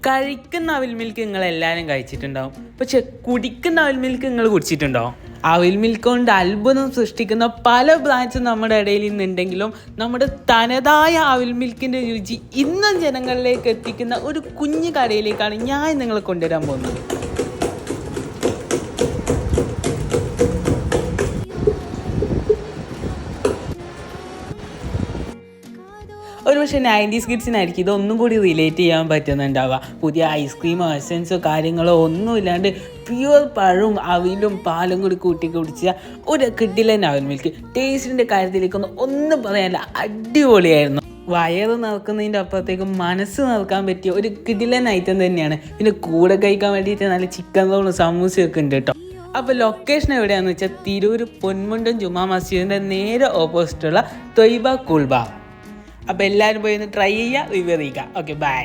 കഴിക്കുന്ന അവിൽ മിൽക്ക് നിങ്ങൾ എല്ലാവരും കഴിച്ചിട്ടുണ്ടാവും. പക്ഷെ കുടിക്കുന്ന അവിൽ മിൽക്ക് നിങ്ങൾ കുടിച്ചിട്ടുണ്ടോ? അവിൽ മിൽക്ക് കൊണ്ട് അത്ഭുതം സൃഷ്ടിക്കുന്ന പല ബ്രാൻഡ്സും നമ്മുടെ ഇടയിൽ ഇന്നുണ്ടെങ്കിലും നമ്മുടെ തനതായ അവിൽ മിൽക്കിൻ്റെ രുചി ഇന്നും ജനങ്ങളിലേക്ക് എത്തിക്കുന്ന ഒരു കുഞ്ഞു കടയിലേക്കാണ് ഞാൻ നിങ്ങളെ കൊണ്ടുവരാൻ പോകുന്നത്. ഒരു പക്ഷേ 90s കിഡ്സിനായിരിക്കും ഇതൊന്നും കൂടി റിലേറ്റ് ചെയ്യാൻ പറ്റുന്നുണ്ടാവുക. പുതിയ ഐസ്ക്രീമോ എസൻസോ കാര്യങ്ങളോ ഒന്നും ഇല്ലാണ്ട് പ്യുവർ പഴവും അവിലും പാലും കൂടി കൂട്ടി കുടിച്ച ഒരു കിഡിലൻ അവിൽ മിൽക്ക്. ടേസ്റ്റിൻ്റെ കാര്യത്തിലേക്കൊന്നും പറയാനില്ല, അടിപൊളിയായിരുന്നു. വയറ് നിറക്കുന്നതിൻ്റെ അപ്പുറത്തേക്ക് മനസ്സ് നിറക്കാൻ പറ്റിയ ഒരു കിഡിലൻ ഐറ്റം തന്നെയാണ്. പിന്നെ കൂടെ കഴിക്കാൻ വേണ്ടിയിട്ട് നല്ല ചിക്കൻ റോളും സമൂസയൊക്കെ ഉണ്ട് കേട്ടോ. അപ്പോൾ ലൊക്കേഷൻ എവിടെയാണെന്ന് വെച്ചാൽ തിരൂർ പൊന്മുണ്ടം ജുമാ മസ്ജിദിൻ്റെ നേരെ ഓപ്പോസിറ്റുള്ള ത്വയ്ബ കൂൾ ബാർ. അപ്പോൾ എല്ലാവരും പോയി ഒന്ന് ട്രൈ ചെയ്യുക, റിവ്യൂ അറിയിക്കുക. Okay, by.